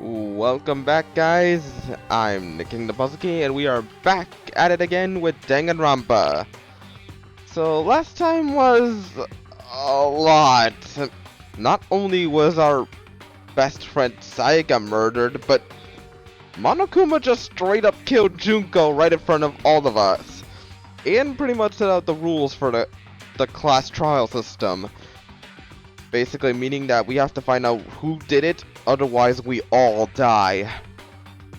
Welcome back, guys. I'm the KingdomPuzzleKey, and we are back at it again with Danganronpa. So last time was a lot. Not only was our best friend Sayaka murdered, but Monokuma just straight up killed Junko right in front of all of us, and pretty much set out the rules for the class trial system. Basically meaning that we have to find out who did it, otherwise we all die.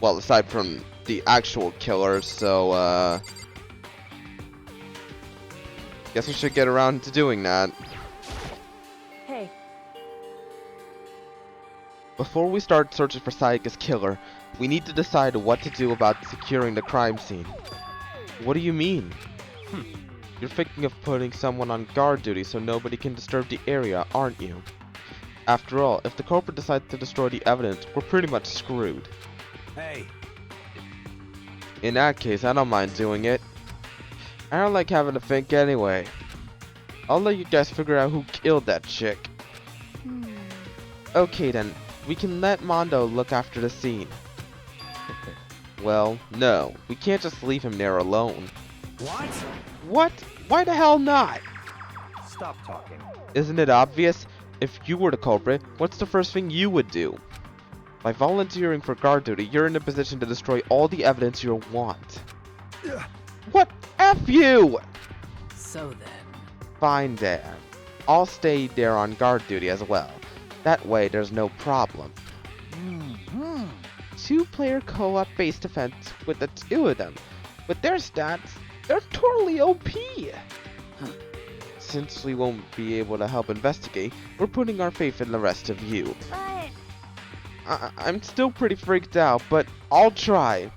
Well, aside from the actual killers, so guess we should get around to doing that. Hey. Before we start searching for Sayaka's killer, we need to decide what to do about securing the crime scene. What do you mean? You're thinking of putting someone on guard duty so nobody can disturb the area, aren't you? After all, if the culprit decides to destroy the evidence, we're pretty much screwed. Hey. In that case, I don't mind doing it. I don't like having to think anyway. I'll let you guys figure out who killed that chick. Okay then, we can let Mondo look after the scene. Well, no, we can't just leave him there alone. What? What? Why the hell not? Stop talking. Isn't it obvious? If you were the culprit, what's the first thing you would do? By volunteering for guard duty, you're in a position to destroy all the evidence you want. What? F you! So then. Fine, Dad. I'll stay there on guard duty as well. That way, there's no problem. Two-player co-op base defense with the two of them. With their stats, they're totally OP! Since we won't be able to help investigate, we're putting our faith in the rest of you. But I'm still pretty freaked out, but I'll try.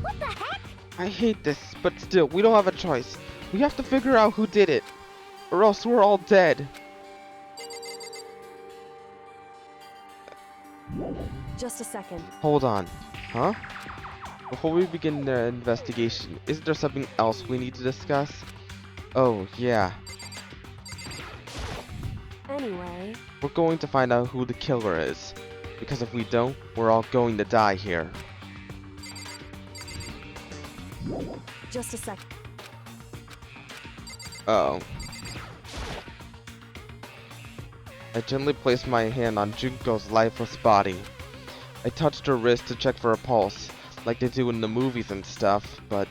what the heck? I hate this, but still, we don't have a choice. We have to figure out who did it, or else we're all dead. Just a second. Hold on. Huh? Before we begin the investigation, isn't there something else we need to discuss? Oh, yeah. Anyway. We're going to find out who the killer is. Because if we don't, we're all going to die here. Just a second. Uh-oh. I gently placed my hand on Junko's lifeless body. I touched her wrist to check for a pulse, like they do in the movies and stuff, but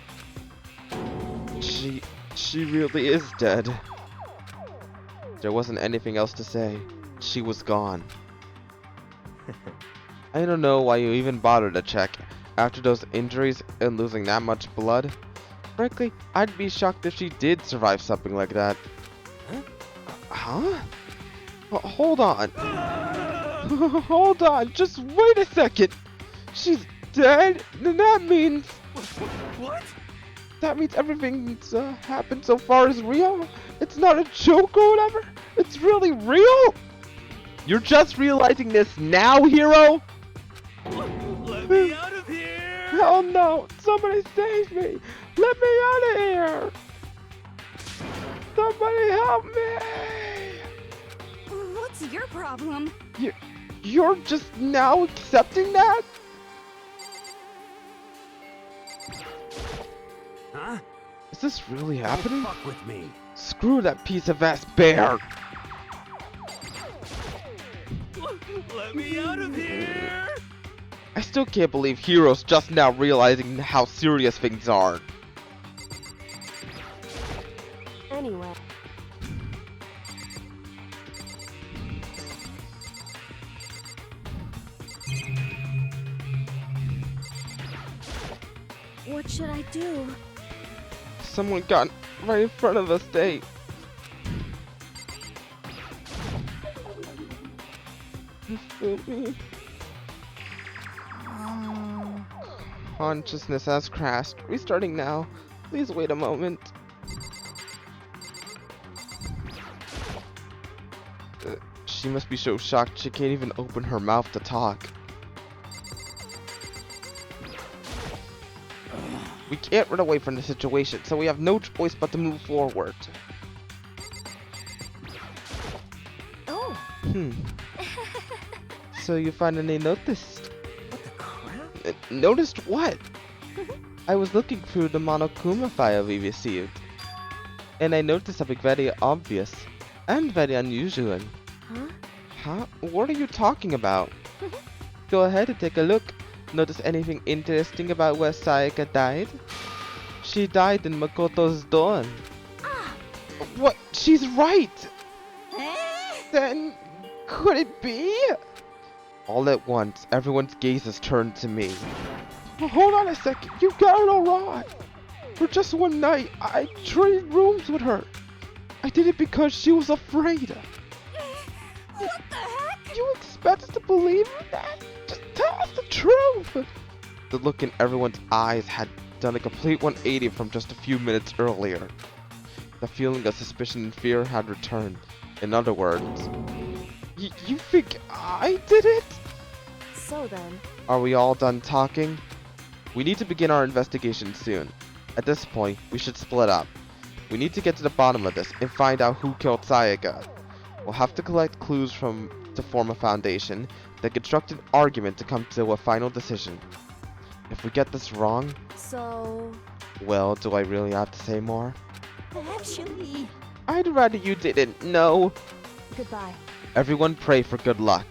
she really is dead. There wasn't anything else to say. She was gone. I don't know why you even bothered to check. After those injuries and losing that much blood, frankly, I'd be shocked if she did survive something like that. Huh? Hold on. Hold on, just wait a second. She's dead? Then that means... What? That means everything that's happened so far is real? It's not a joke or whatever? It's really real? You're just realizing this now, hero? Let me out of here! Hell no! Somebody save me! Let me out of here! Somebody help me! What's your problem? You're just now accepting that? Huh? Is this really happening? Don't fuck with me. Screw that piece of ass bear! Let me out of here! I still can't believe Hero's just now realizing how serious things are. Anyway. What should I do? Someone got right in front of us, they... Feel me. Consciousness has crashed. Restarting now. Please wait a moment. She must be so shocked she can't even open her mouth to talk. We can't run away from the situation, so we have no choice but to move forward. Oh. So you finally noticed? What the crap? Noticed what? I was looking through the Monokuma file we received, and I noticed something very obvious and very unusual. Huh? Huh? What are you talking about? Go ahead and take a look. Notice anything interesting about where Sayaka died? She died in Makoto's dorm. Ah. What? She's right! Eh? Then, could it be? All at once, everyone's gazes turned to me. Hold on a second, you got it all wrong. For just one night, I traded rooms with her. I did it because she was afraid. What the heck? You expect us to believe that? Just tell us the truth! The look in everyone's eyes had done a complete 180 from just a few minutes earlier. The feeling of suspicion and fear had returned. In other words, you think I did it? So then. Are we all done talking? We need to begin our investigation soon. At this point, we should split up. We need to get to the bottom of this and find out who killed Sayaka. We'll have to collect clues to form a foundation, then construct an argument to come to a final decision. If we get this wrong, So. well, do I really have to say more? Actually. I'd rather you didn't know. Goodbye. Everyone pray for good luck.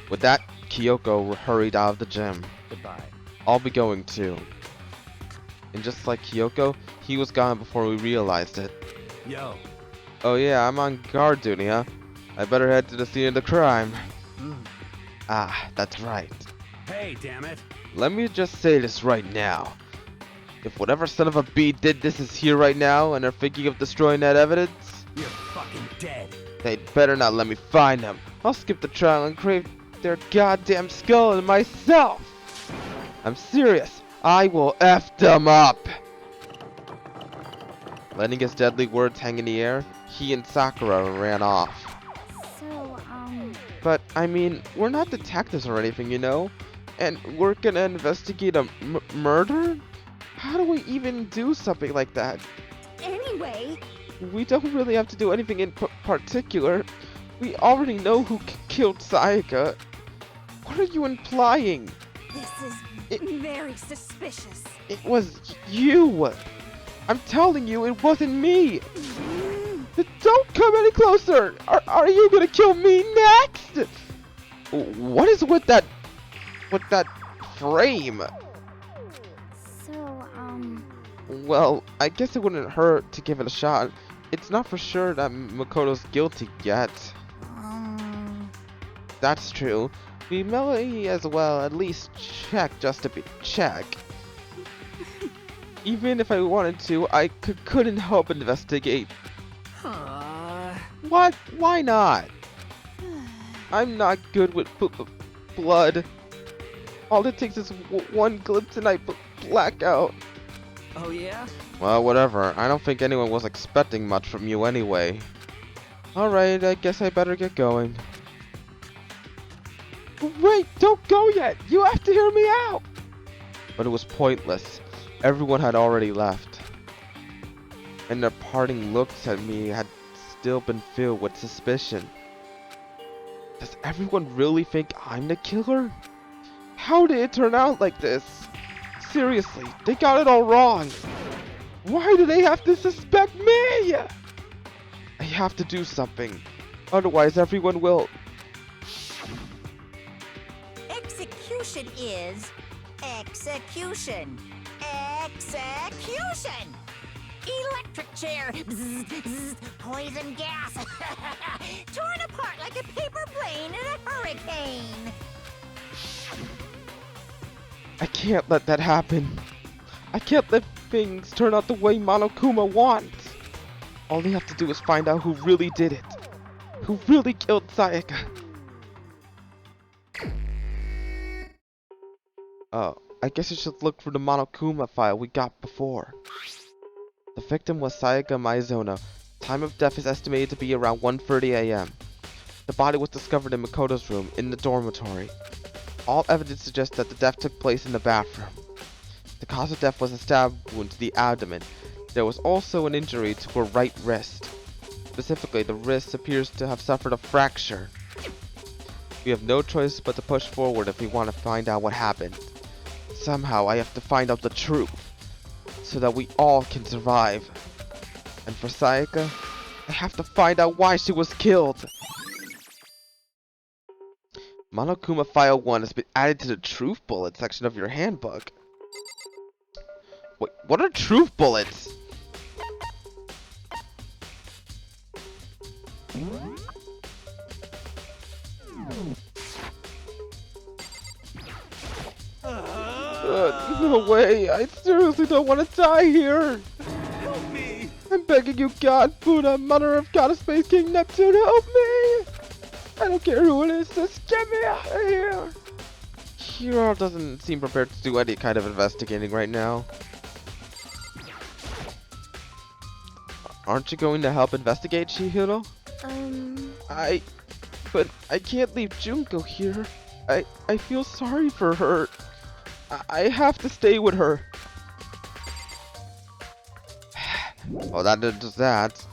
With that, Kyoko hurried out of the gym. Goodbye. I'll be going too. And just like Kyoko, he was gone before we realized it. Yo. Oh yeah, I'm on guard duty, huh? I better head to the scene of the crime. Ah, that's right. Hey, damn it. Let me just say this right now. If whatever son of a bee did this is here right now and are thinking of destroying that evidence, You're fucking dead. they'd better not let me find them. I'll skip the trial and crave their goddamn skull and myself. I'm serious. I will F them up. Letting his deadly words hang in the air, he and Sakura ran off. So, But, I mean, we're not detectives or anything, you know? And we're gonna investigate a murder? How do we even do something like that? Anyway. We don't really have to do anything in particular. We already know who killed Sayaka. What are you implying? This is very suspicious. It was you! I'm telling you, it wasn't me! Don't come any closer! Are you gonna kill me next? What is with that frame? So, Well, I guess it wouldn't hurt to give it a shot. It's not for sure that Makoto's guilty yet. That's true. We may as well at least check just to be check. Even if I wanted to, I couldn't help investigate. What? Why not? I'm not good with blood. All it takes is one glimpse and I black out. Oh, yeah? Well, whatever. I don't think anyone was expecting much from you anyway. Alright, I guess I better get going. Wait, don't go yet! You have to hear me out! But it was pointless. Everyone had already left. And their parting looks at me had still been filled with suspicion. Does everyone really think I'm the killer? How did it turn out like this? Seriously, they got it all wrong. Why do they have to suspect me? I have to do something. Otherwise everyone will... Execution is execution. Execution! Electric chair. Bzz, bzz, poison gas. Torn apart like a paper plane in a hurricane. I can't let that happen. I can't let things turn out the way Monokuma wants. All they have to do is find out who really did it. Who really killed Sayaka. Oh, I guess I should look for the Monokuma file we got before. The victim was Sayaka Maizono. Time of death is estimated to be around 1:30 a.m. The body was discovered in Makoto's room in the dormitory. All evidence suggests that the death took place in the bathroom. The cause of death was a stab wound to the abdomen. There was also an injury to her right wrist. Specifically, the wrist appears to have suffered a fracture. We have no choice but to push forward if we want to find out what happened. Somehow, I have to find out the truth, so that we all can survive. And for Sayaka, I have to find out why she was killed. Monokuma File 1 has been added to the Truth Bullet section of your handbook. Wait, what are Truth Bullets? No way, I seriously don't want to die here. Help me! I'm begging you, God, Buddha, Mother of God of Space King Neptune, help me! I don't care who it is, just get me out of here! Hiro doesn't seem prepared to do any kind of investigating right now. Aren't you going to help investigate, Chihiro? But I can't leave Junko here. I feel sorry for her. I have to stay with her. Oh, that did just that.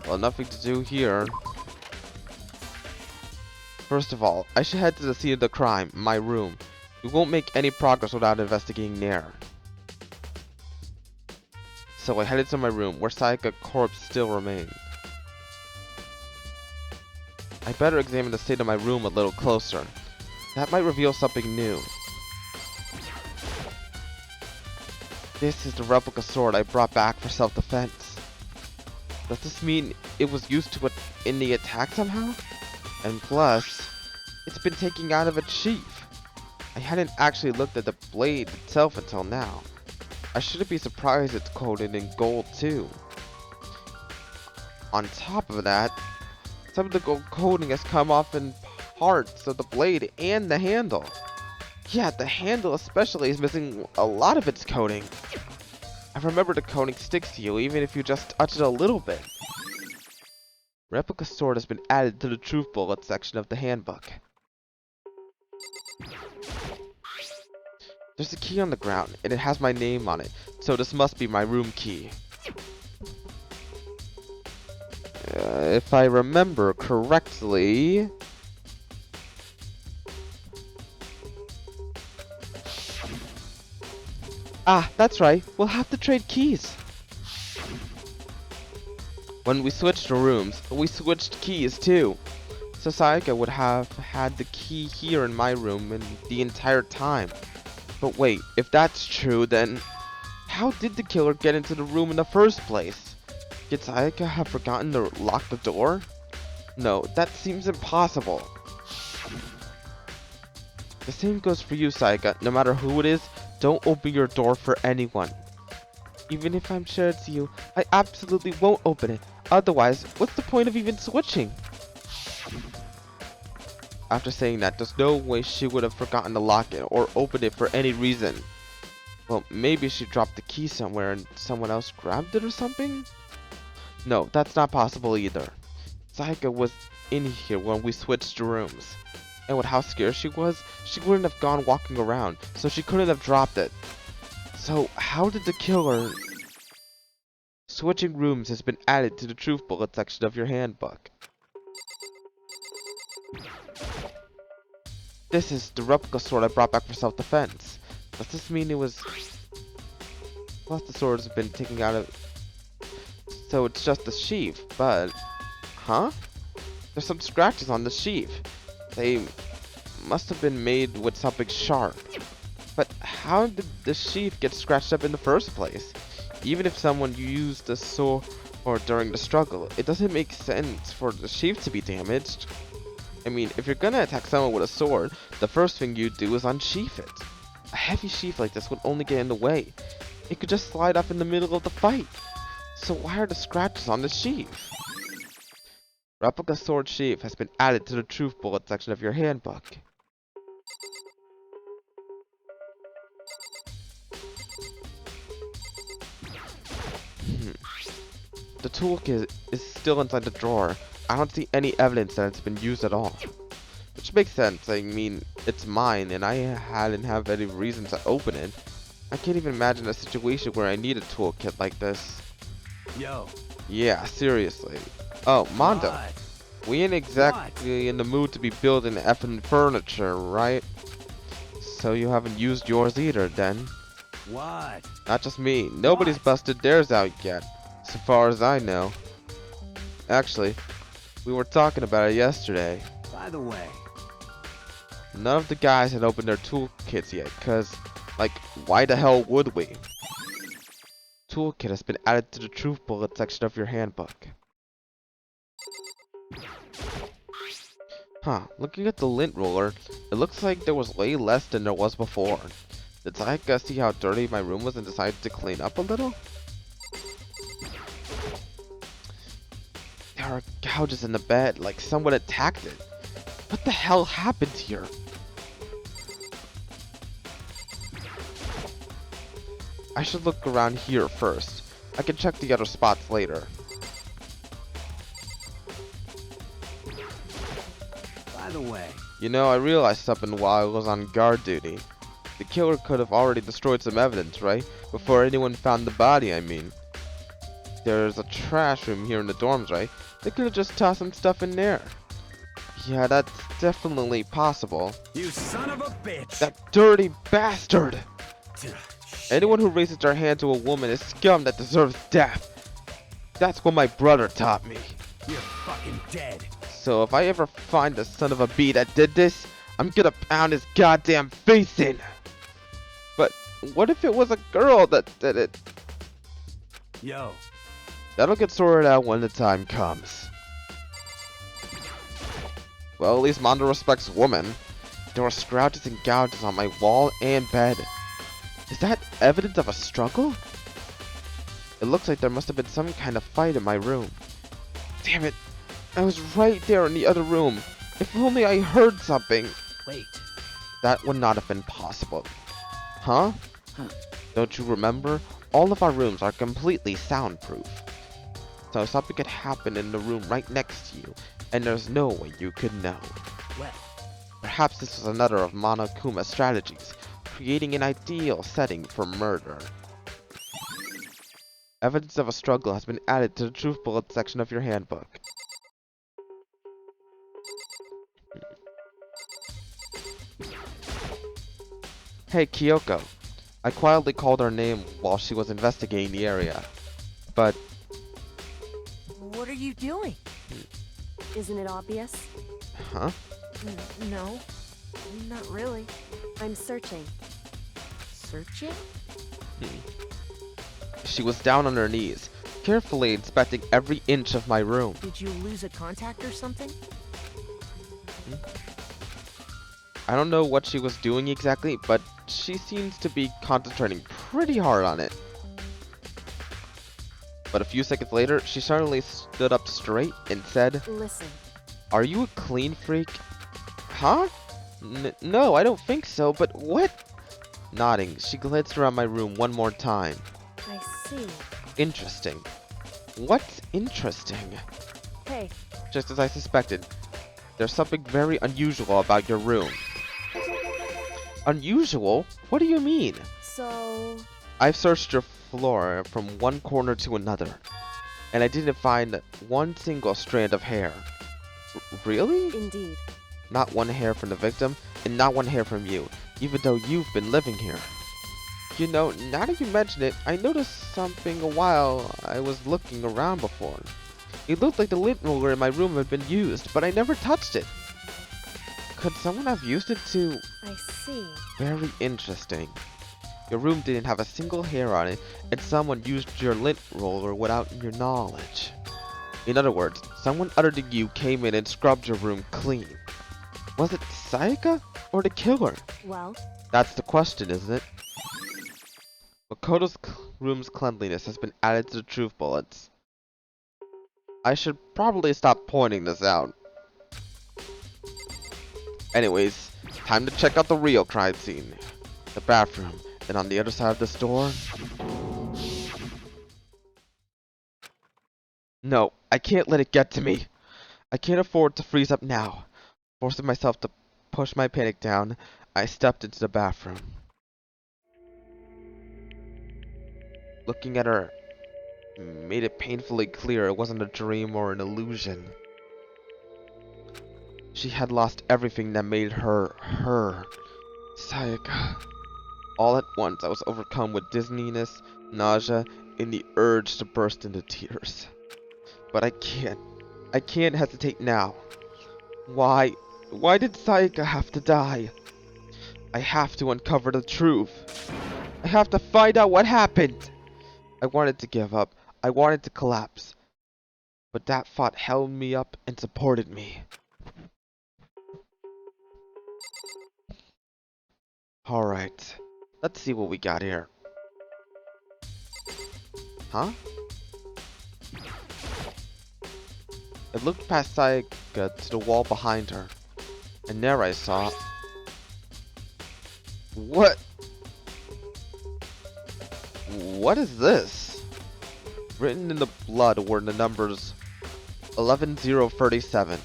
Well, nothing to do here. First of all, I should head to the scene of the crime, my room. We won't make any progress without investigating there. So I headed to my room, where Sayaka's corpse still remains. I better examine the state of my room a little closer. That might reveal something new. This is the replica sword I brought back for self-defense. Does this mean it was used in the attack somehow? And plus, it's been taken out of its sheath. I hadn't actually looked at the blade itself until now. I shouldn't be surprised it's coated in gold too. On top of that, some of the gold coating has come off in parts of the blade and the handle. Yeah, the handle especially is missing a lot of its coating. I remember the coating sticks to you even if you just touch it a little bit. Replica sword has been added to the Truth Bullet section of the handbook. There's a key on the ground, and it has my name on it, so this must be my room key. If I remember correctly... Ah, that's right, we'll have to trade keys. When we switched rooms, we switched keys too. So Sayaka would have had the key here in my room and the entire time. But wait, if that's true, then how did the killer get into the room in the first place? Did Sayaka have forgotten to lock the door? No, that seems impossible. The same goes for you, Sayaka. No matter who it is, don't open your door for anyone. Even if I'm sure it's you, I absolutely won't open it. Otherwise, what's the point of even switching? After saying that, there's no way she would have forgotten to lock it or open it for any reason. Well, maybe she dropped the key somewhere and someone else grabbed it or something? No, that's not possible either. Sayaka was in here when we switched rooms. And with how scared she was, she wouldn't have gone walking around, so she couldn't have dropped it. So, how did the killer... Switching rooms has been added to the Truth Bullet section of your handbook. This is the replica sword I brought back for self-defense. Does this mean it was... Plus the swords have been taken out of... So it's just the sheath, but... Huh? There's some scratches on the sheath. They must have been made with something sharp. But how did the sheath get scratched up in the first place? Even if someone used the sword during the struggle, it doesn't make sense for the sheath to be damaged. I mean, if you're gonna attack someone with a sword, the first thing you do is unsheath it. A heavy sheath like this would only get in the way. It could just slide up in the middle of the fight. So why are the scratches on the sheath? Replica sword sheath has been added to the Truth Bullet section of your handbook. The toolkit is still inside the drawer, I don't see any evidence that it's been used at all. Which makes sense. I mean, it's mine, and I hadn't have any reason to open it. I can't even imagine a situation where I need a toolkit like this. Yo. Yeah, seriously. Oh, Mondo. What? We ain't exactly in the mood to be building effing furniture, right? So you haven't used yours either, then? What? Not just me. Nobody's What? busted theirs out yet, so far as I know. Actually, we were talking about it yesterday. By the way, None of the guys had opened their toolkits yet, cause, like, why the hell would we? Toolkit has been added to the truth bullet section of your handbook. Huh, looking at the lint roller, it looks like there was way less than there was before. Did Sayaka see how dirty my room was and decided to clean up a little? There are gouges in the bed, like someone attacked it. What the hell happened here? I should look around here first. I can check the other spots later. by the way, You know, I realized something while I was on guard duty. The killer could have already destroyed some evidence, right? Before anyone found the body, I mean. There's a trash room here in the dorms, right? They could have just tossed some stuff in there. Yeah, that's definitely possible. you son of a bitch! That dirty bastard! Shit. Anyone who raises their hand to a woman is scum that deserves death. That's what my brother taught me. You're fucking dead. So if I ever find the son of a bee that did this, I'm gonna pound his goddamn face in. But what if it was a girl that did it? Yo, That'll get sorted out when the time comes. Well, at least Mondo respects women. There were scratches and gouges on my wall and bed. Is that evidence of a struggle? It looks like there must have been some kind of fight in my room. Damn it! I was right there in the other room. If only I heard something. wait. That would not have been possible. Huh? Don't you remember? All of our rooms are completely soundproof. So something could happen in the room right next to you, and there's no way you could know. Well, Perhaps this was another of Monokuma's strategies, creating an ideal setting for murder. Evidence of a struggle has been added to the truth bullet section of your handbook. Hey Kyoko, I quietly called her name while she was investigating the area, but What are you doing? Isn't it obvious? huh? No, not really. I'm searching. Searching? She was down on her knees, carefully inspecting every inch of my room. Did you lose a contact or something? I don't know what she was doing exactly, but she seems to be concentrating pretty hard on it. But a few seconds later, she suddenly stood up straight and said, Listen, "Are you a clean freak?" Huh? No, I don't think so, but what? Nodding, she glanced around my room one more time. I see. Interesting. What's interesting? Hey, Just as I suspected, there's something very unusual about your room. Unusual? What do you mean? so... I've searched your floor from one corner to another, and I didn't find one single strand of hair. Really? Indeed. Not one hair from the victim, and not one hair from you, even though you've been living here. You know, now that you mention it, I noticed something while I was looking around before. It looked like the lint roller in my room had been used, but I never touched it. Could someone have used it to... I see. Very interesting. Your room didn't have a single hair on it, and someone used your lint roller without your knowledge. In other words, someone other than you came in and scrubbed your room clean. Was it Sayaka or the killer? Well, That's the question, isn't it? Makoto's room's cleanliness has been added to the truth bullets. I should probably stop pointing this out. Anyways, time to check out the real crime scene. The bathroom. And on the other side of this door... No, I can't let it get to me. I can't afford to freeze up now. Forcing myself to push my panic down, I stepped into the bathroom. Looking at her made it painfully clear it wasn't a dream or an illusion. She had lost everything that made her, her. Sayaka. All at once, I was overcome with dizziness, nausea, and the urge to burst into tears. But I can't. I can't hesitate now. Why? Why did Sayaka have to die? I have to uncover the truth. I have to find out what happened. I wanted to give up. I wanted to collapse. But that thought held me up and supported me. Alright. Let's see what we got here. Huh? I looked past Sayaka to the wall behind her. And there I saw... What? What is this? Written in the blood were the numbers 11037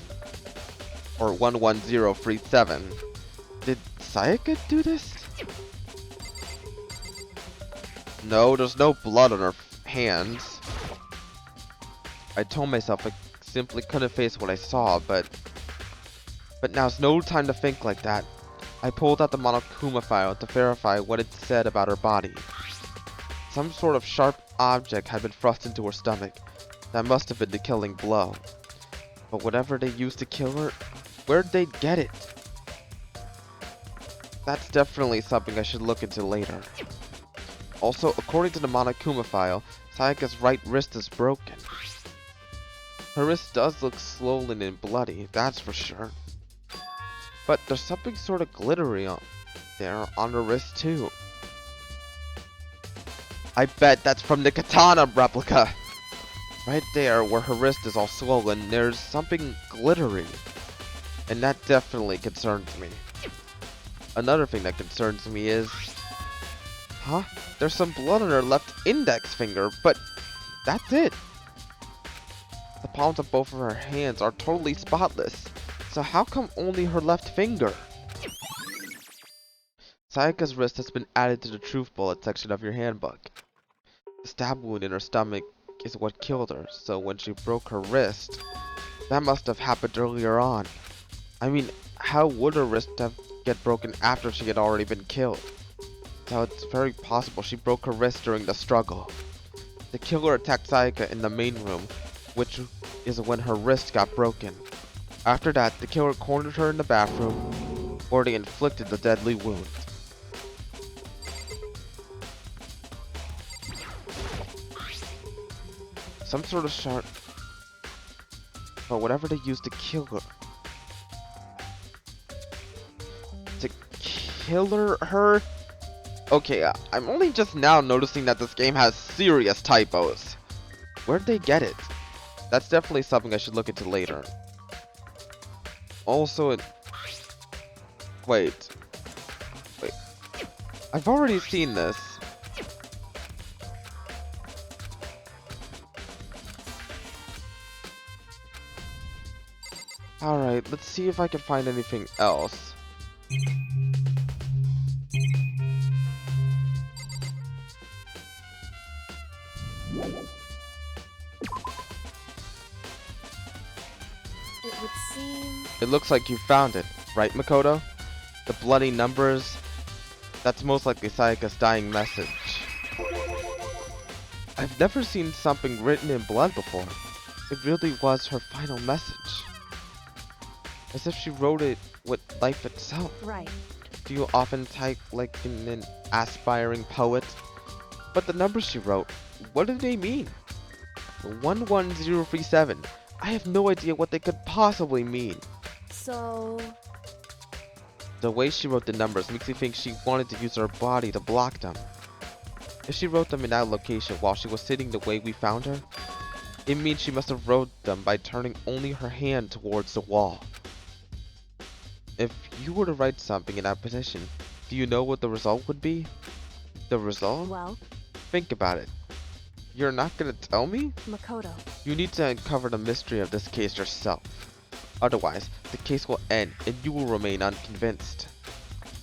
or 11037. Did Sayaka do this? No, there's no blood on her hands. I told myself I simply couldn't face what I saw, but now's no time to think like that. I pulled out the Monokuma file to verify what it said about her body. Some sort of sharp object had been thrust into her stomach. That must have been the killing blow. But whatever they used to kill her, where'd they get it? That's definitely something I should look into later. Also, according to the Monokuma file, Sayaka's right wrist is broken. Her wrist does look swollen and bloody, that's for sure. But there's something sort of glittery on there on her wrist too. I bet that's from the katana replica. Right there where her wrist is all swollen, there's something glittery. And that definitely concerns me. Another thing that concerns me is... Huh? There's some blood on her left index finger, but that's it. The palms of both of her hands are totally spotless. So how come only her left finger? Sayaka's wrist has been added to the truth bullet section of your handbook. The stab wound in her stomach is what killed her, so when she broke her wrist, that must have happened earlier on. I mean, how would her wrist get broken after she had already been killed? So it's very possible she broke her wrist during the struggle. The killer attacked Sayaka in the main room, which is when her wrist got broken. After that, the killer cornered her in the bathroom, where they inflicted the deadly wound. Some sort of sharp... But whatever they used to kill her... To kill her? Okay, I'm only just now noticing that this game has serious typos. Where'd they get it? That's definitely something I should look into later. Also, wait. I've already seen this. Alright, let's see if I can find anything else. It would seem... It looks like you found it, right, Makoto? The bloody numbers? That's most likely Sayaka's dying message. I've never seen something written in blood before. It really was her final message. As if she wrote it with life itself. Right. Do you often type like an aspiring poet? But the numbers she wrote, what do they mean? 11037. I have no idea what they could possibly mean. So... The way she wrote the numbers makes me think she wanted to use her body to block them. If she wrote them in that location while she was sitting the way we found her, it means she must have wrote them by turning only her hand towards the wall. If you were to write something in that position, do you know what the result would be? The result? Well, Think about it. You're not gonna tell me? Makoto. You need to uncover the mystery of this case yourself. Otherwise, the case will end and you will remain unconvinced.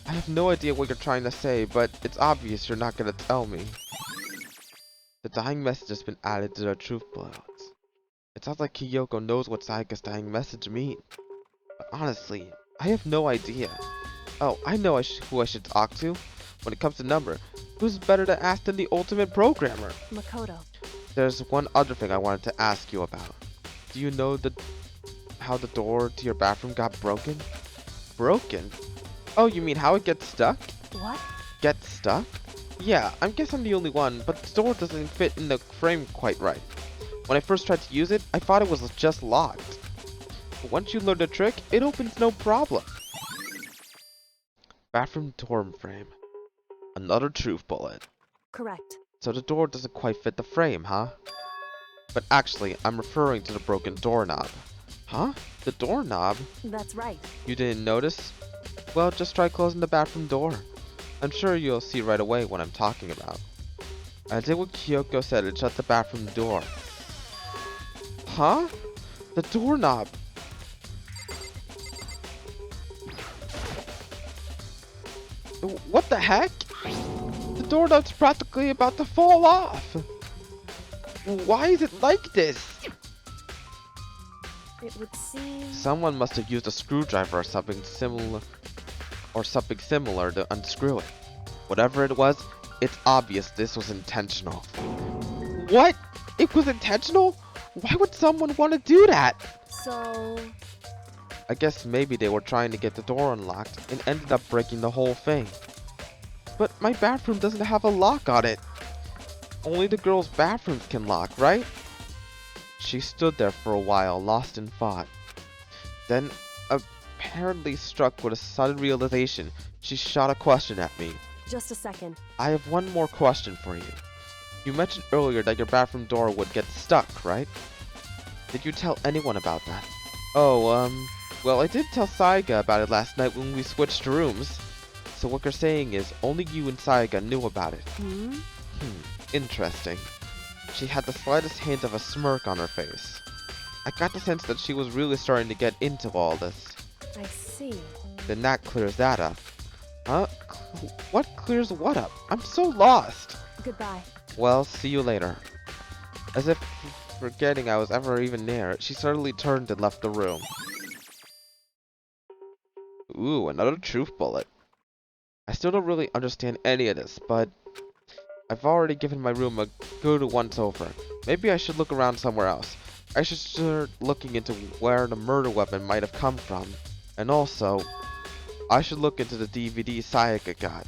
I have no idea what you're trying to say, but it's obvious you're not gonna tell me. The dying message has been added to the truth bullets. It sounds like Kyoko knows what Sayaka's dying message means. But honestly, I have no idea. Oh, I know who I should talk to. When it comes to number, who's better to ask than the ultimate programmer? Makoto. There's one other thing I wanted to ask you about. Do you know how the door to your bathroom got broken? Broken? Oh, you mean how it gets stuck? What? Get stuck? Yeah, I guess I'm the only one, but the door doesn't fit in the frame quite right. When I first tried to use it, I thought it was just locked. But once you learn the trick, it opens no problem. Bathroom door frame. Another truth bullet. Correct. So the door doesn't quite fit the frame, huh? But actually, I'm referring to the broken doorknob. Huh? The doorknob? That's right. You didn't notice? Well, just try closing the bathroom door. I'm sure you'll see right away what I'm talking about. I did what Kyoko said and shut the bathroom door. Huh? The doorknob. What the heck? The doorknob's practically about to fall off. Why is it like this? It would seem... Someone must have used a screwdriver or something similar to unscrew it. Whatever it was, it's obvious this was intentional. What? It was intentional? Why would someone want to do that? So... I guess maybe they were trying to get the door unlocked and ended up breaking the whole thing. But my bathroom doesn't have a lock on it. Only the girls' bathrooms can lock, right? She stood there for a while, lost in thought. Then, apparently struck with a sudden realization, she shot a question at me. Just a second. I have one more question for you. You mentioned earlier that your bathroom door would get stuck, right? Did you tell anyone about that? Oh, well, I did tell Sayaka about it last night when we switched rooms. So what you're saying is only you and Sayaka knew about it. Interesting. She had the slightest hint of a smirk on her face. I got the sense that she was really starting to get into all this. I see. Then that clears that up. Huh? What clears what up? I'm so lost. Goodbye. Well, see you later. As if forgetting I was ever even near, she suddenly turned and left the room. Ooh, another truth bullet. I still don't really understand any of this, but I've already given my room a good once over. Maybe I should look around somewhere else. I should start looking into where the murder weapon might have come from. And also, I should look into the DVD Sayaka got.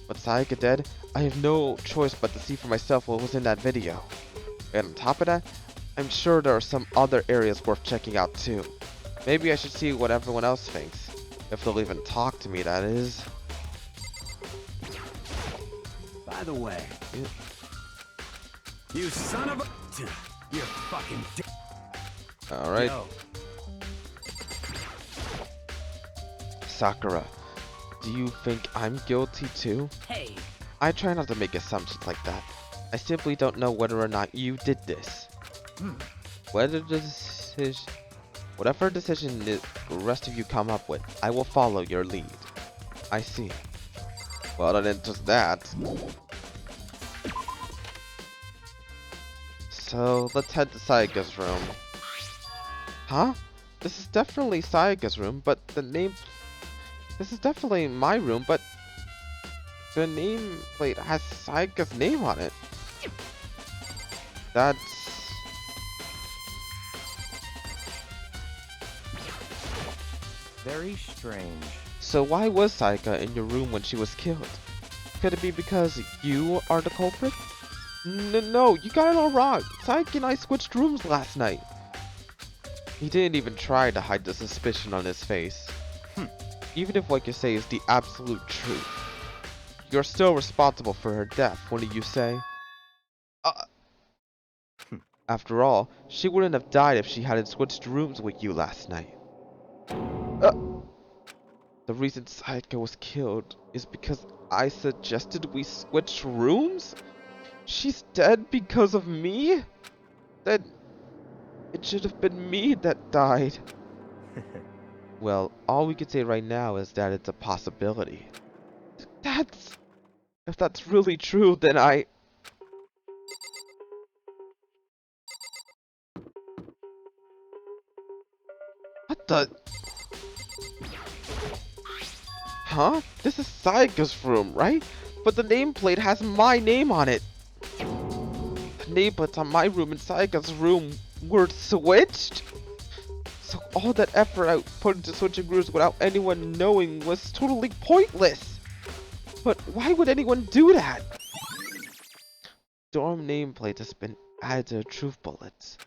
With Sayaka dead, I have no choice but to see for myself what was in that video. And on top of that, I'm sure there are some other areas worth checking out too. Maybe I should see what everyone else thinks. If they'll even talk to me, that is. By the way, you son of a... You're fucking Alright. Yo. Sakura, do you think I'm guilty too? Hey. I try not to make assumptions like that. I simply don't know whether or not you did this. Whatever decision the rest of you come up with, I will follow your lead. I see. Well, that enters that. So, let's head to Sayaka's room. Huh? This is definitely Sayaka's room, but the name... This is definitely my room, but... The nameplate has Sayaka's name on it. That's... Very strange. So why was Sayaka in your room when she was killed? Could it be because you are the culprit? No, you got it all wrong. Sayaka and I switched rooms last night. He didn't even try to hide the suspicion on his face. Even if what you say is the absolute truth, you're still responsible for her death, wouldn't you say? After all, she wouldn't have died if she hadn't switched rooms with you last night. The reason Sayaka was killed is because I suggested we switch rooms? She's dead because of me? Then it should have been me that died. Well, all we can say right now is that it's a possibility. If that's really true, then what the? Huh? This is Sayaka's room, right? But the nameplate has my name on it. The nameplates on my room and Sayaka's room were switched? So all that effort I put into switching rooms without anyone knowing was totally pointless. But why would anyone do that? Dorm nameplate has been added to truth bullets.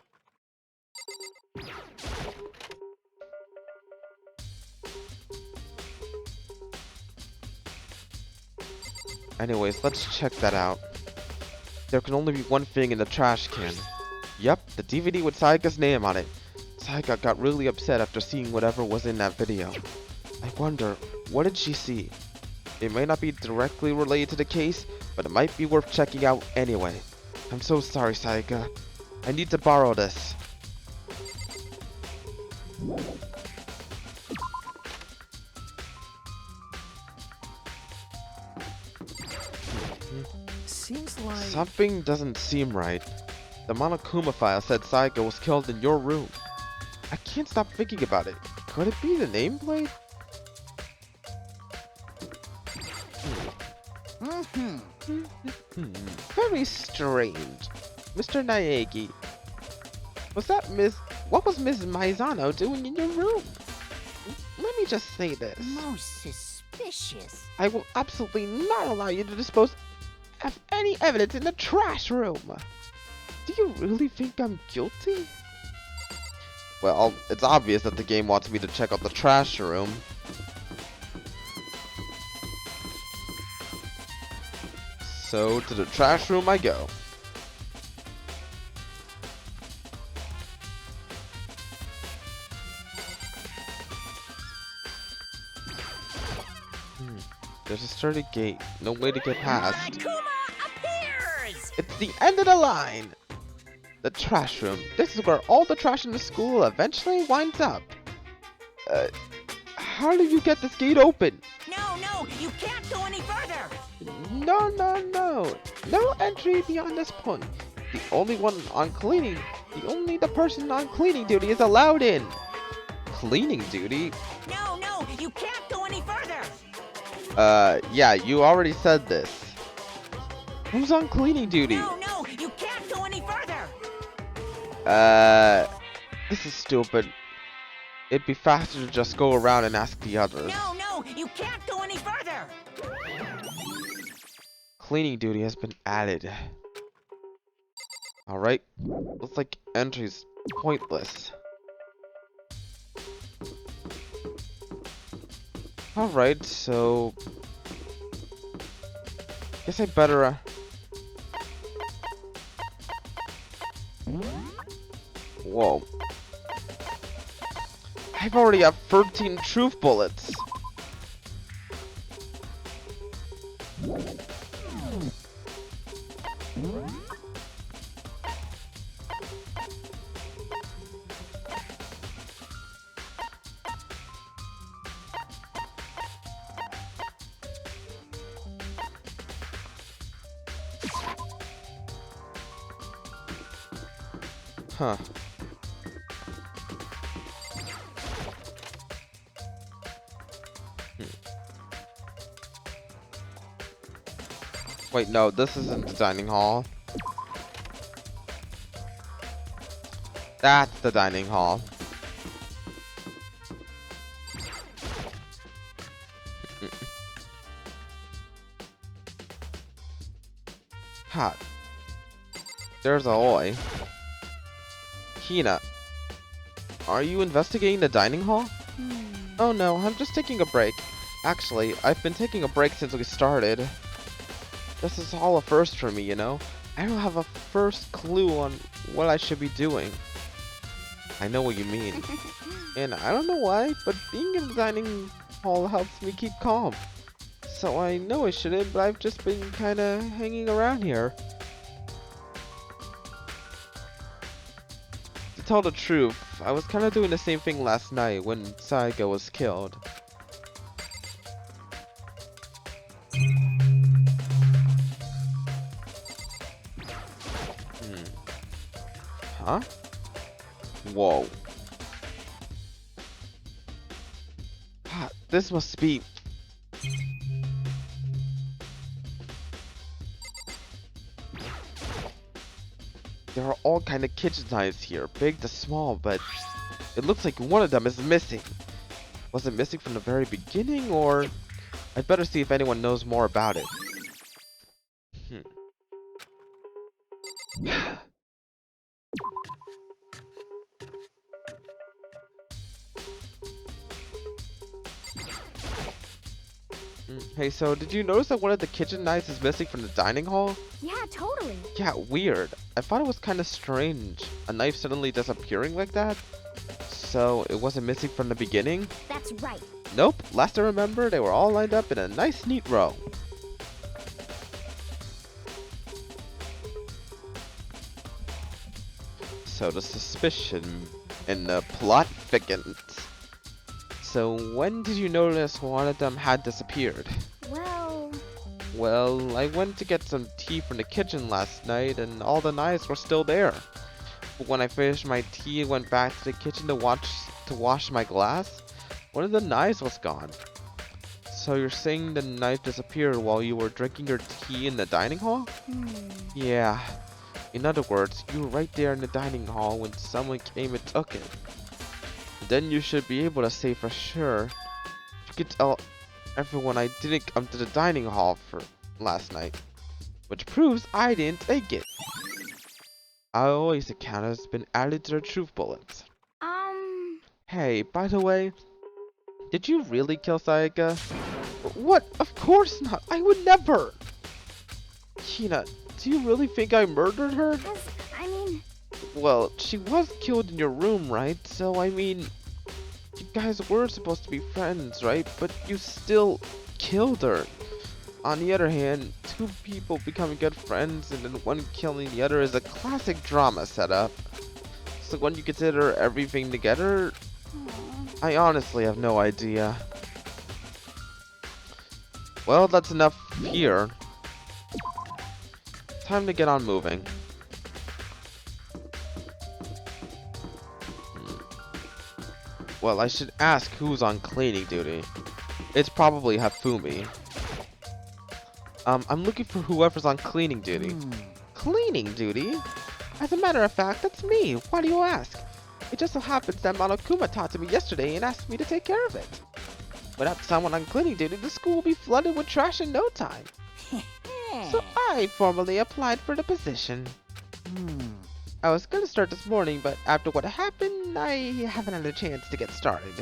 Anyways, let's check that out. There can only be one thing in the trash can. Yep, the DVD with Sayaka's name on it. Sayaka got really upset after seeing whatever was in that video. I wonder, what did she see? It may not be directly related to the case, but it might be worth checking out anyway. I'm so sorry, Sayaka. I need to borrow this. Seems like... Something doesn't seem right. The Monokuma file said Sayaka was killed in your room. I can't stop thinking about it. Could it be the nameplate? Very strange. Mr. Naegi. What was Miss Maizano doing in your room? Let me just say this. Most suspicious. I will absolutely not allow you to dispose of any evidence in the trash room. Do you really think I'm guilty? Well, it's obvious that the game wants me to check out the trash room. So, to the trash room I go. There's a sturdy gate. No way to get past. Monokuma appears! It's the end of the line! The trash room. This is where all the trash in the school eventually winds up. How do you get this gate open? No, you can't go any further! No. No entry beyond this point. The only person on cleaning duty is allowed in. Cleaning duty? No, you can't go any further! Yeah, you already said this. Who's on cleaning duty? No, you can't go any further! This is stupid. It'd be faster to just go around and ask the others. No, you can't go any further! Cleaning duty has been added. Alright. Looks like entry's pointless. Alright, so... guess I better... Whoa. I've already got 13 truth bullets. Huh. Wait, no, this isn't the dining hall. That's the dining hall. Hot. There's a Oi. Hina, are you investigating the dining hall? Oh no, I'm just taking a break. Actually, I've been taking a break since we started. This is all a first for me, you know? I don't have a first clue on what I should be doing. I know what you mean. And I don't know why, but being in the dining hall helps me keep calm. So I know I shouldn't, but I've just been kinda hanging around here. To tell the truth, I was kind of doing the same thing last night when Sayaka was killed. Huh? Whoa. This must be... There are all kind of kitchen knives here, big to small, but it looks like one of them is missing. Was it missing from the very beginning, or... I'd better see if anyone knows more about it. Hey, so did you notice that one of the kitchen knives is missing from the dining hall? Yeah, totally. Yeah, weird. I thought it was kind of strange. A knife suddenly disappearing like that? So it wasn't missing from the beginning? That's right. Nope. Last I remember, they were all lined up in a nice neat row. So the suspicion and the plot thickens. So when did you notice one of them had disappeared? Well, I went to get some tea from the kitchen last night and all the knives were still there. But when I finished my tea and went back to the kitchen to wash my glass, one of the knives was gone. So you're saying the knife disappeared while you were drinking your tea in the dining hall? Yeah. In other words, you were right there in the dining hall when someone came and took it. Then you should be able to say for sure. You could tell everyone I didn't come to the dining hall for last night. Which proves I didn't take it. Aoi's account has been added to the truth bullets. Hey, by the way, did you really kill Sayaka? What? Of course not. I would never. Hina, do you really think I murdered her? Well, she was killed in your room, right? So, I mean, you guys were supposed to be friends, right? But you still killed her. On the other hand, two people becoming good friends and then one killing the other is a classic drama setup. So when you consider everything together, I honestly have no idea. Well, that's enough here. Time to get on moving. Well, I should ask who's on cleaning duty. It's probably Hafumi. I'm looking for whoever's on cleaning duty. Cleaning duty? As a matter of fact, that's me. Why do you ask? It just so happens that Monokuma talked to me yesterday and asked me to take care of it. Without someone on cleaning duty, the school will be flooded with trash in no time. So I formally applied for the position. I was gonna start this morning, but after what happened, I haven't had a chance to get started.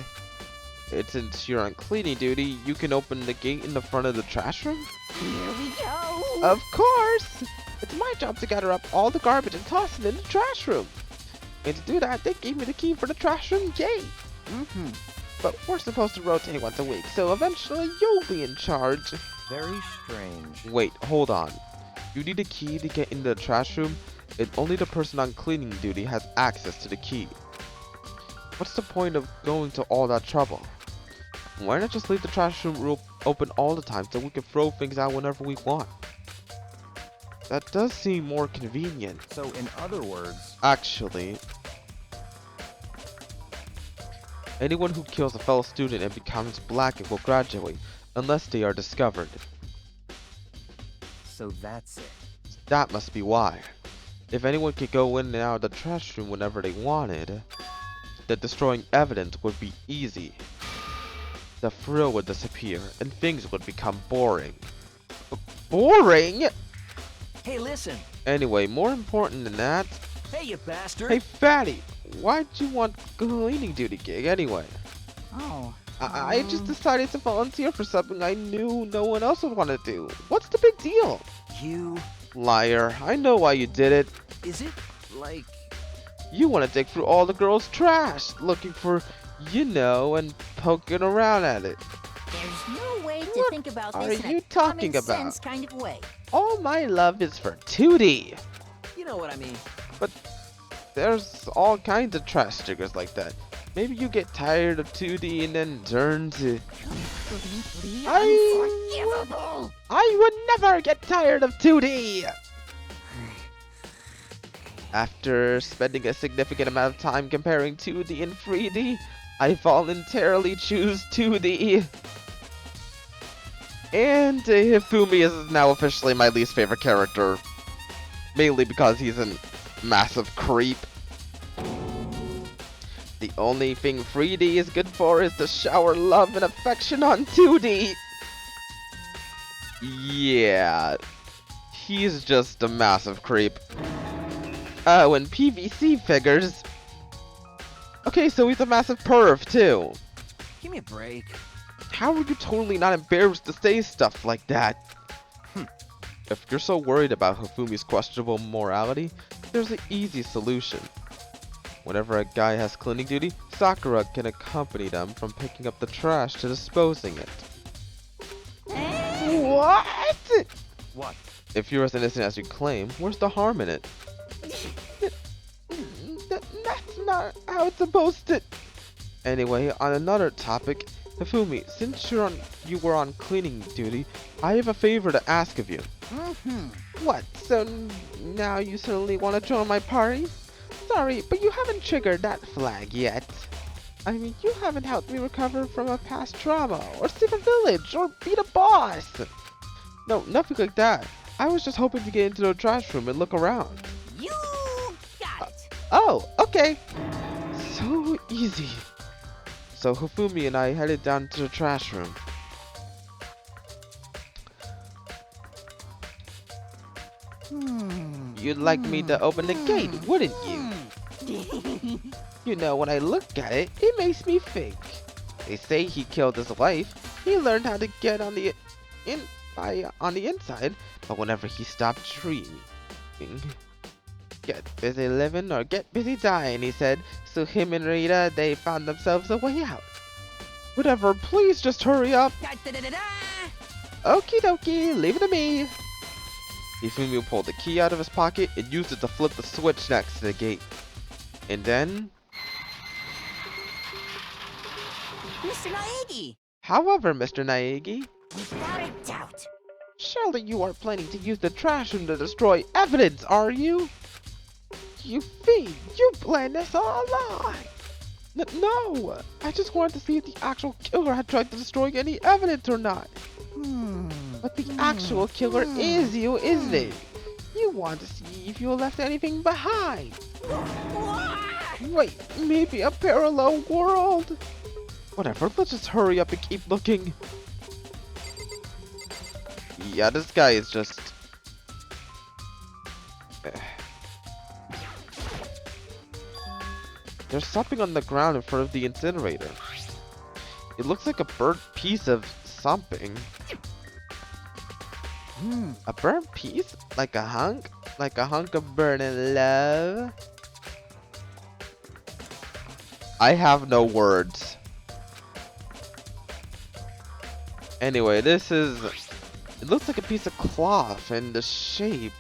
And since you're on cleaning duty, you can open the gate in the front of the trash room? Here we go. Of course! It's my job to gather up all the garbage and toss it in the trash room. And to do that, they gave me the key for the trash room gate. But we're supposed to rotate once a week, so eventually you'll be in charge. Very strange. Wait, hold on. You need a key to get into the trash room, and only the person on cleaning duty has access to the key. What's the point of going to all that trouble? Why not just leave the trash room open all the time so we can throw things out whenever we want? That does seem more convenient. So in other words... Actually, anyone who kills a fellow student and becomes black will graduate, unless they are discovered. So that's it. That must be why. If anyone could go in and out of the trash room whenever they wanted, then destroying evidence would be easy. The thrill would disappear, and things would become boring. Boring? Hey, listen. Anyway, more important than that... Hey, you bastard. Hey, Fatty! Why'd you want cleaning duty gig anyway? I just decided to volunteer for something I knew no one else would want to do. What's the big deal? You... Liar. I know why you did it. Is it, like... You want to dig through all the girls' trash, looking for, you know, and poking around at it. There's no way to What think about are this in you a talking common about? sense kind of way. All my love is for 2D. You know what I mean. But there's all kinds of trash triggers like that. Maybe you get tired of 2D and then turn to... Completely I unforgivable. would never get tired of 2D! After spending a significant amount of time comparing 2D and 3D, I voluntarily choose 2D. And Hifumi is now officially my least favorite character. Mainly because he's a massive creep. The only thing 3D is good for is to shower love and affection on 2D. Yeah, he's just a massive creep. Oh, and PVC figures. Okay, so he's a massive perv too. Give me a break. How are you totally not embarrassed to say stuff like that? If you're so worried about Hifumi's questionable morality, there's an easy solution. Whenever a guy has cleaning duty, Sakura can accompany them from picking up the trash to disposing it. What? What? If you're as innocent as you claim, where's the harm in it? That's not how it's supposed to... Anyway, on another topic, Hifumi, since you were on cleaning duty, I have a favor to ask of you. What, so now you suddenly want to join my party? Sorry, but you haven't triggered that flag yet. I mean, you haven't helped me recover from a past trauma, or save a village, or beat a boss. No, nothing like that. I was just hoping to get into the trash room and look around. You got it. Oh, okay. So easy. So Hifumi and I headed down to the trash room. You'd like me to open the gate, wouldn't you? You know, when I look at it, it makes me think. They say he killed his wife. He learned how to get on the inside, but whenever he stopped dreaming, get busy living or get busy dying, he said. So him and Rita, they found themselves a way out. Whatever, please just hurry up. Okie dokie, leave it to me. Hifumi pulled the key out of his pocket and used it to flip the switch next to the gate. And then... Mr. Naegi, However, Mr. Naegi, without a doubt. surely you are planning to use the trash room to destroy evidence, are you? You fiend, you planned this all along. No, I just wanted to see if the actual killer had tried to destroy any evidence or not. But the actual killer is you, isn't it? You want to see if you left anything behind. Wait, maybe a parallel world? Whatever, let's just hurry up and keep looking. Yeah, this guy is just... There's something on the ground in front of the incinerator. It looks like a burnt piece of something. A burnt piece? Like a hunk? Like a hunk of burning love? I have no words. Anyway, this is... It looks like a piece of cloth, and the shape...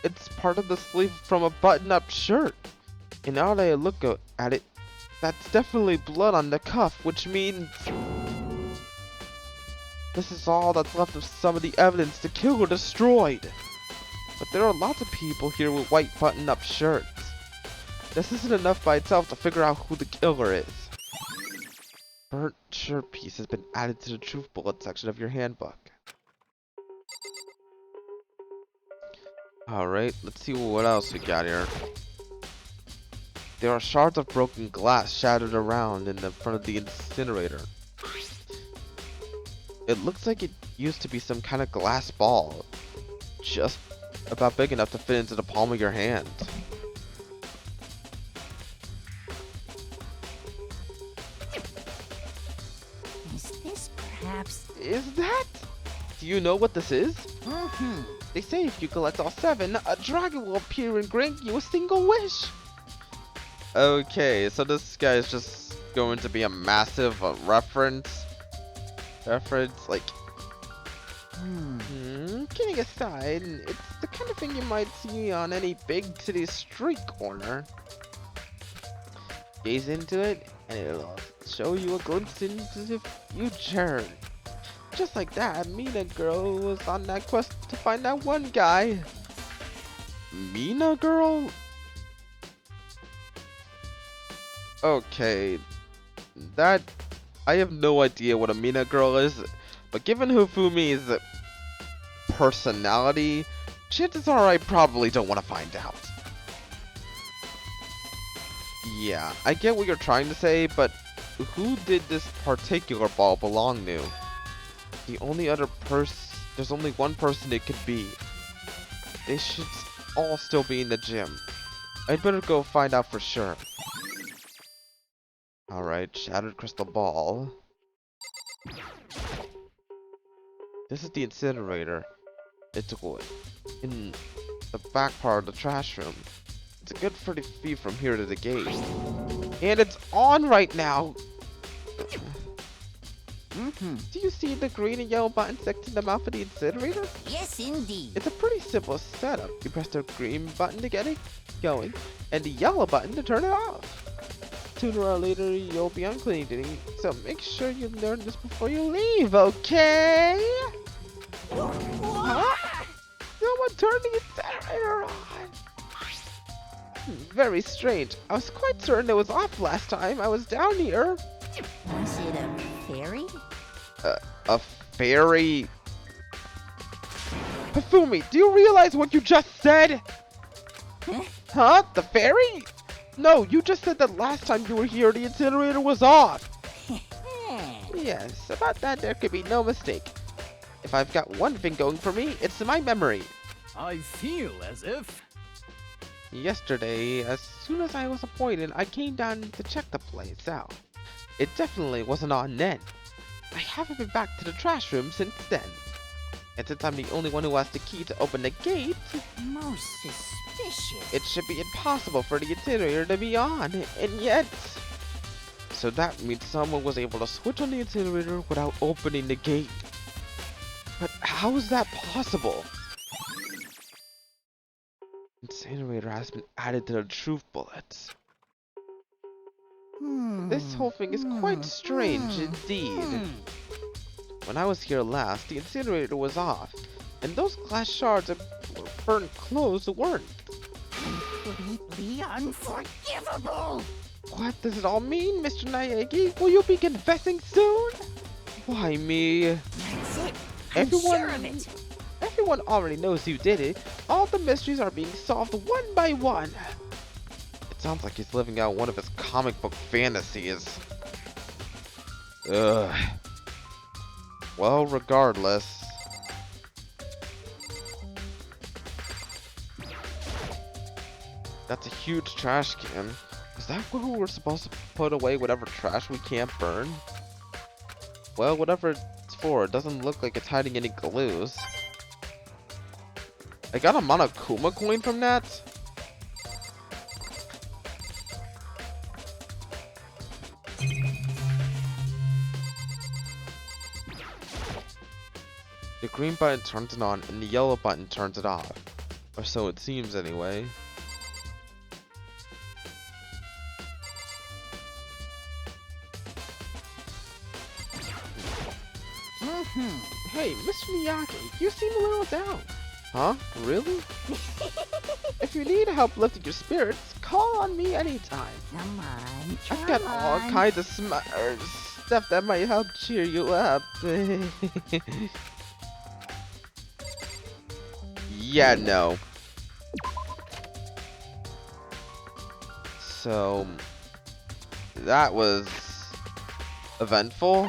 It's part of the sleeve from a button-up shirt. And now that I look at it, that's definitely blood on the cuff, which means... This is all that's left of some of the evidence the killer destroyed. But there are lots of people here with white button-up shirts. This isn't enough by itself to figure out who the killer is. Burnt shirt piece has been added to the truth bullet section of your handbook. Alright, let's see what else we got here. There are shards of broken glass shattered around in the front of the incinerator. It looks like it used to be some kind of glass ball, just about big enough to fit into the palm of your hand. Is this perhaps... Is that? Do you know what this is? They say if you collect all 7, a dragon will appear and grant you a single wish. Okay, so this guy is just going to be a massive reference, like, Kidding aside, it's the kind of thing you might see on any big city street corner. Gaze into it, and it'll show you a glimpse into the future. Just like that, Mina Girl was on that quest to find that one guy. Mina Girl? Okay, that... I have no idea what a Mina Girl is, but given Hifumi's personality, chances are I probably don't want to find out. Yeah, I get what you're trying to say, but who did this particular ball belong to? The only other there's only one person it could be. They should all still be in the gym. I'd better go find out for sure. Alright, shattered crystal ball. This is the incinerator. It's in the back part of the trash room. It's a good 30 feet from here to the gate. And it's on right now! Do you see the green and yellow buttons next to the mouth of the incinerator? Yes, indeed. It's a pretty simple setup. You press the green button to get it going, and the yellow button to turn it off. Sooner or later, you'll be on cleaning duty, so make sure you learn this before you leave, okay? Huh? Someone turned the incinerator on! Very strange. I was quite certain it was off last time I was down here. Was it a fairy? A fairy? Hifumi, do you realize what you just said? Huh? The fairy? No, you just said that last time you were here the incinerator was off. Yes, about that there could be no mistake. If I've got one thing going for me, it's my memory. I feel as if... Yesterday, as soon as I was appointed, I came down to check the place out. It definitely wasn't on then. I haven't been back to the trash room since then. And since I'm the only one who has the key to open the gate, Most suspicious. it should be impossible for the incinerator to be on, and yet... So that means someone was able to switch on the incinerator without opening the gate. But how is that possible? Incinerator has been added to the truth bullets. This whole thing is quite strange indeed. When I was here last, the incinerator was off, and those glass shards of burnt clothes weren't. Completely unforgivable. What does it all mean, Mr. Naegi? Will you be confessing soon? Why me? That's it. I'm sure of it. Everyone already knows who did it. All the mysteries are being solved one by one. It sounds like he's living out one of his comic book fantasies. Ugh. Well, regardless. That's a huge trash can. Is that where we're supposed to put away whatever trash we can't burn? Well, whatever it's for, it doesn't look like it's hiding any glues. I got a Monokuma coin from that? The green button turns it on and the yellow button turns it off. Or so it seems anyway. Hey, Mr. Miyake, you seem a little down. Huh? Really? If you need help lifting your spirits, call on me anytime. Come on, I've got all kinds of stuff that might help cheer you up. Yeah, no. So, that was eventful.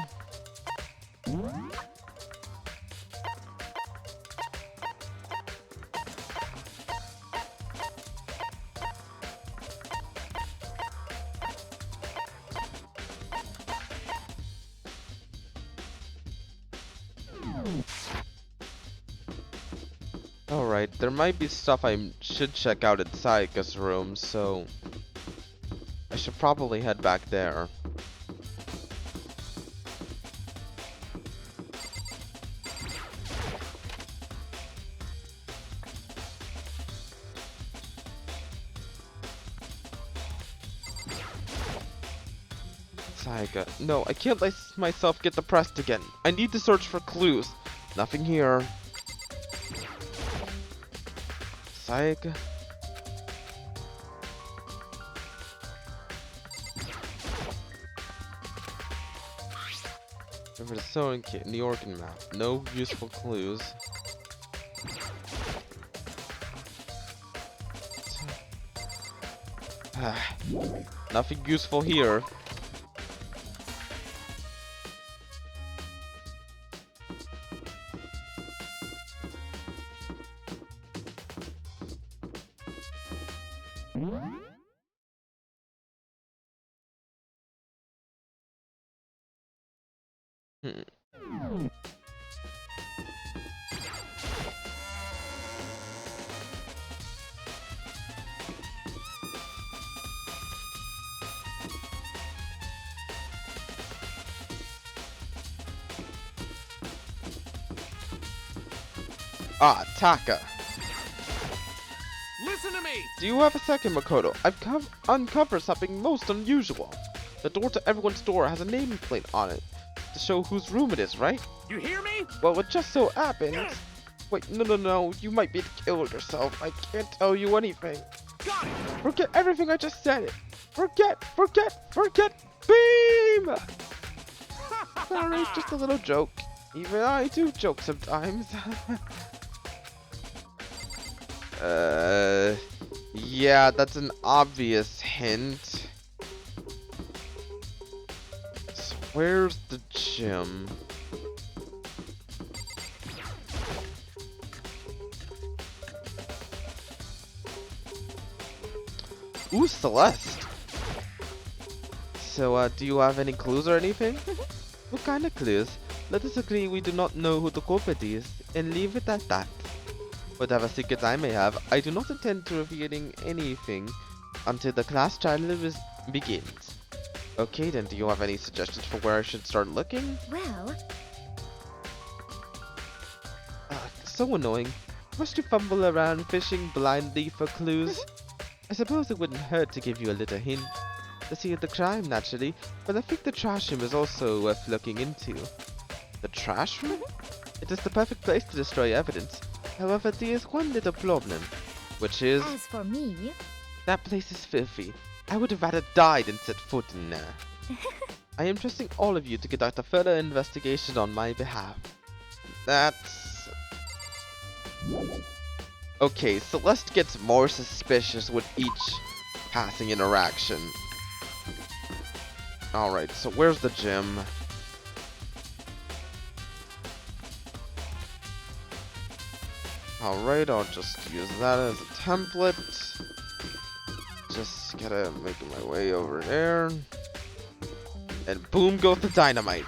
Alright, there might be stuff I should check out in Sayaka's room, so I should probably head back there. Sayaka, no, I can't let myself get depressed again. I need to search for clues. Nothing here. Sayaka. Over the sewing kit in the organ map. No useful clues. Nothing useful here. Ah, Taka. Listen to me! Do you have a second, Makoto? I've uncovered something most unusual. The door to everyone's door has a nameplate on it to show whose room it is, right? You hear me? Well, it just so happens. Wait, no. You might be to kill yourself. I can't tell you anything. Got it! Forget everything I just said. Forget. Beam! Sorry, just a little joke. Even I do joke sometimes. Yeah, that's an obvious hint. So where's the gym? Ooh, Celeste. So, do you have any clues or anything? What kind of clues? Let us agree we do not know who the culprit is, and leave it at that. Whatever secrets I may have, I do not intend to revealing anything until the class trial begins. Okay then, do you have any suggestions for where I should start looking? Well, So annoying. Must you fumble around fishing blindly for clues? I suppose it wouldn't hurt to give you a little hint. The scene of the crime, naturally, but I think the trash room is also worth looking into. The trash room? It is the perfect place to destroy evidence. However, there is one little problem, which is as for me, that place is filthy. I would have rather died than set foot in there. I am trusting all of you to conduct a further investigation on my behalf. That's... Okay, Celeste gets more suspicious with each passing interaction. Alright, so where's the gym? Alright, I'll just use that as a template. Just gotta make my way over there. And boom goes the dynamite.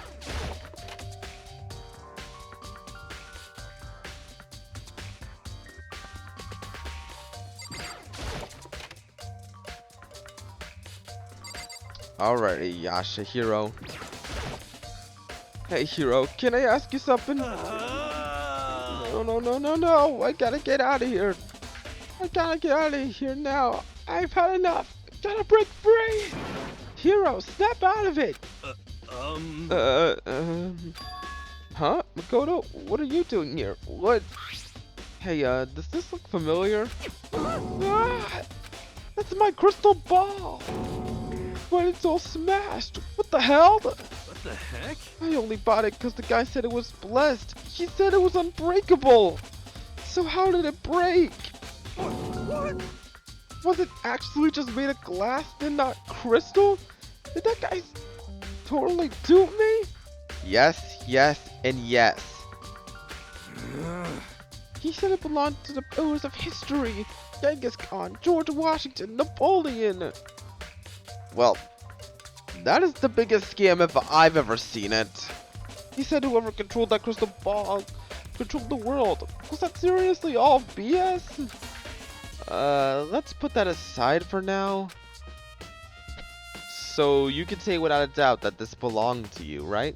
Alrighty, Yasha Hero. Hey Hero, can I ask you something? No, I gotta get out of here. I gotta get out of here now. I've had enough. I gotta break free. Hero, snap out of it. Huh? Makoto, what are you doing here? What? Hey, does this look familiar? Ah, that's my crystal ball. But it's all smashed. What the hell? What the heck? I only bought it because the guy said it was blessed. He said it was unbreakable. So how did it break? What? Was it actually just made of glass and not crystal? Did that guy totally dupe me? Yes, and yes. He said it belonged to the pillars of history. Genghis Khan, George Washington, Napoleon. Well, that is the biggest scam if I've ever seen it. He said whoever controlled that crystal ball controlled the world. Was that seriously all BS? Let's put that aside for now. So you can say without a doubt that this belonged to you, right?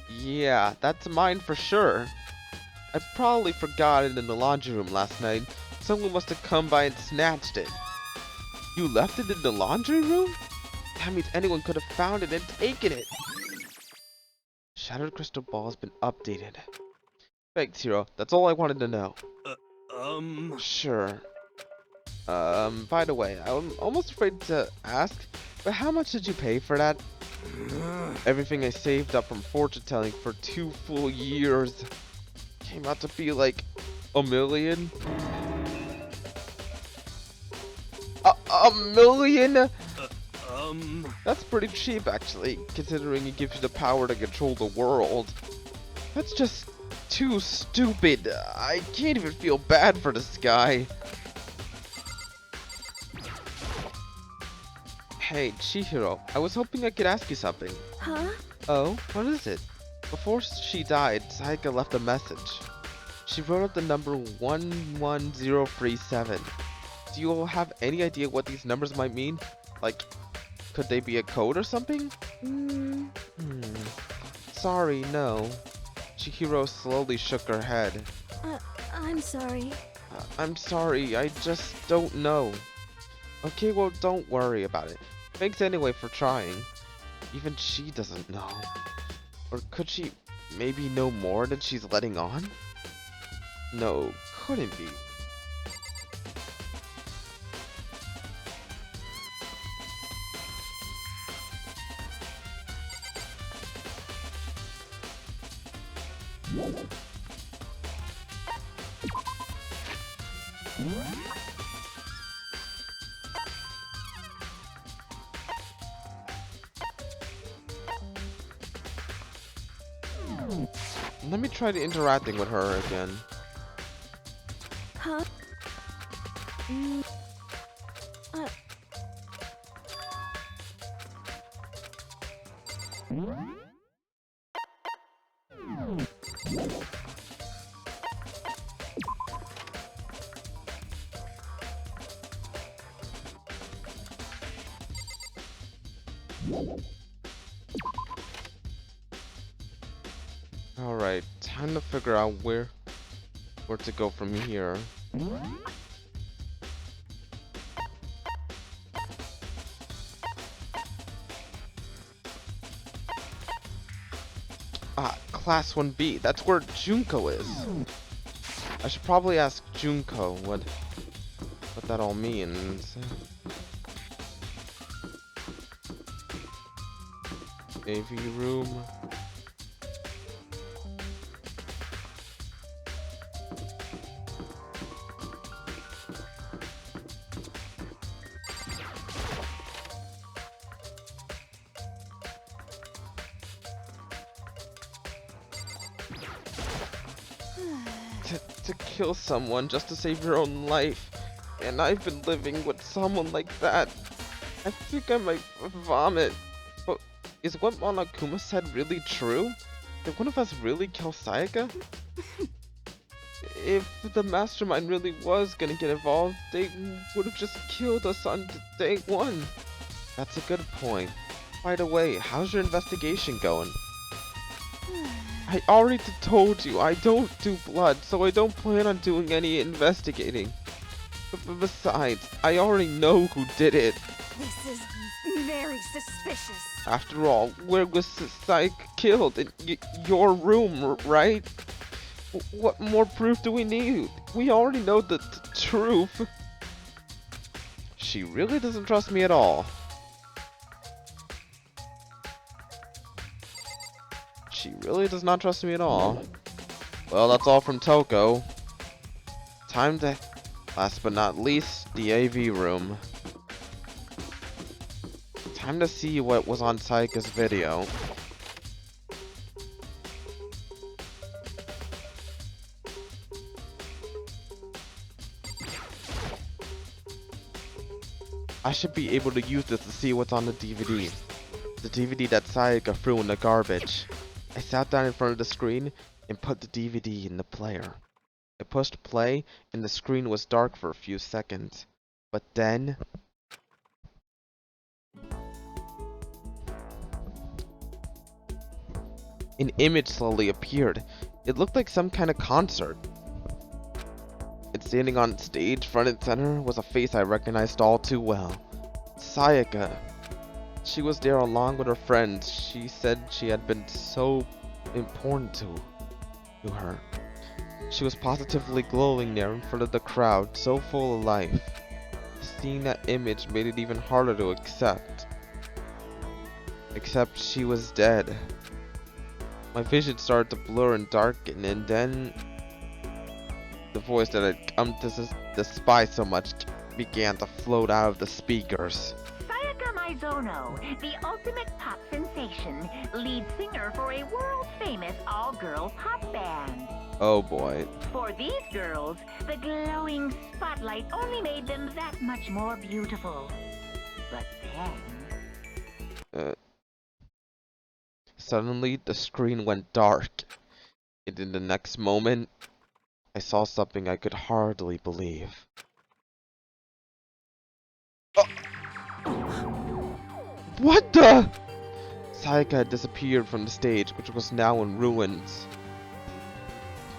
Yeah, that's mine for sure. I probably forgot it in the laundry room last night. Someone must have come by and snatched it. You left it in the laundry room? That means anyone could have found it and taken it. Shattered crystal ball has been updated. Thanks, Hero. That's all I wanted to know. Sure. By the way, I'm almost afraid to ask, but how much did you pay for that? Everything I saved up from fortune telling for 2 full years came out to be like $1 million. A million? That's pretty cheap, actually, considering it gives you the power to control the world. That's just too stupid. I can't even feel bad for this guy. Hey, Chihiro, I was hoping I could ask you something. Huh? Oh, what is it? Before she died, Sayaka left a message. She wrote up the number 11037. Do you all have any idea what these numbers might mean? Like, could they be a code or something? Sorry, no. Chihiro slowly shook her head. I'm sorry. I'm sorry, I just don't know. Okay, well, don't worry about it. Thanks anyway for trying. Even she doesn't know. Or could she maybe know more than she's letting on? No, couldn't be. Let me try interacting with her again. Huh? Alright, time to figure out where to go from here. Ah, Class 1B. That's where Junko is. I should probably ask Junko what that all means. AV room. To kill someone just to save your own life, and I've been living with someone like that. I think I might vomit. But is what Monokuma said really true? Did one of us really kill Sayaka? If the mastermind really was gonna get involved, they would have just killed us on day one. That's a good point. By the way, how's your investigation going? I already told you, I don't do blood, so I don't plan on doing any investigating. Besides, I already know who did it. This is very suspicious. After all, where was Sayaka killed? In your room, right? What more proof do we need? We already know the truth. She really doesn't trust me at all. She really does not trust me at all. Well, that's all from Toko. Time to, last but not least, the AV room. Time to see what was on Sayaka's video. I should be able to use this to see what's on the DVD. The DVD that Sayaka threw in the garbage. I sat down in front of the screen and put the DVD in the player. I pushed play and the screen was dark for a few seconds. But then... an image slowly appeared. It looked like some kind of concert. And standing on stage, front and center, was a face I recognized all too well. Sayaka. She was there along with her friends. She said she had been so important to her. She was positively glowing there in front of the crowd, so full of life. Seeing that image made it even harder to accept. Except she was dead. My vision started to blur and darken, and then the voice that I'd come to despise so much began to float out of the speakers. Sayaka Maizono, the ultimate pop sensation, lead singer for a world-famous all-girl pop band. Oh boy. For these girls, the glowing spotlight only made them that much more beautiful. But then... Suddenly, the screen went dark, and in the next moment, I saw something I could hardly believe. What the? Sayaka had disappeared from the stage, which was now in ruins.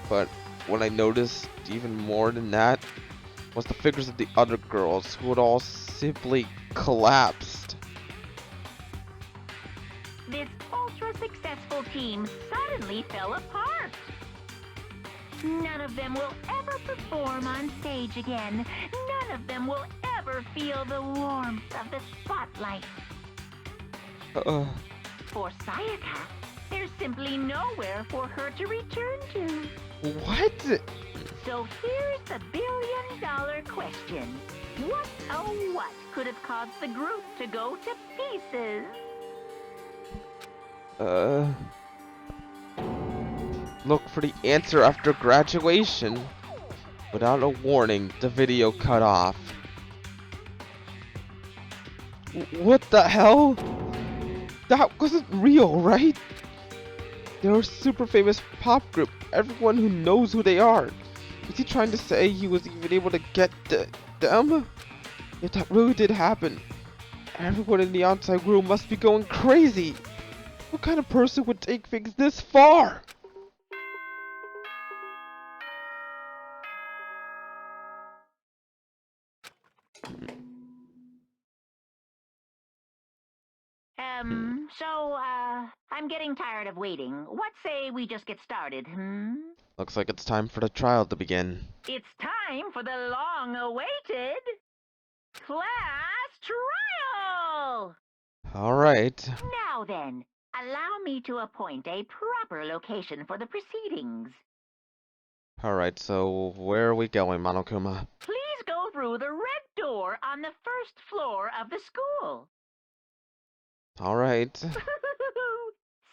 But what I noticed even more than that was the figures of the other girls, who had all simply collapsed. This ultra-successful team suddenly fell apart. None of them will ever perform on stage again. None of them will ever feel the warmth of the spotlight. For Sayaka, there's simply nowhere for her to return to. What? So here's the billion-dollar question. What, oh what, could have caused the group to go to pieces? Look for the answer after graduation. Without a warning, the video cut off. What the hell? That wasn't real, right? They're a super famous pop group. Everyone who knows who they are. Is he trying to say he was even able to get them? If that really did happen, everyone in the outside room must be going crazy. What kind of person would take things this far? I'm getting tired of waiting. What say we just get started, Looks like it's time for the trial to begin. It's time for the long-awaited class trial! Alright. Now then, allow me to appoint a proper location for the proceedings. Alright, so where are we going, Monokuma? Please go through the red door on the first floor of the school. Alright.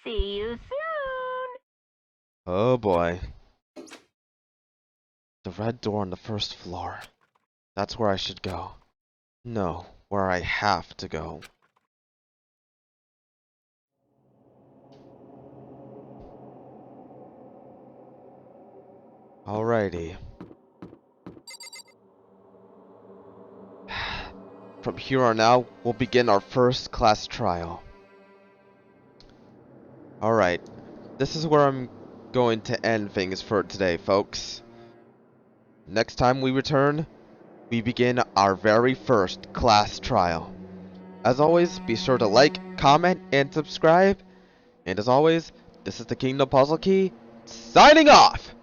See you soon! Oh boy. The red door on the first floor. That's where I should go. No, where I have to go. Alrighty. From here on out, we'll begin our first class trial. Alright, this is where I'm going to end things for today, folks. Next time we return, we begin our very first class trial. As always, be sure to like, comment, and subscribe. And as always, this is the Kingdom Puzzle Key, signing off!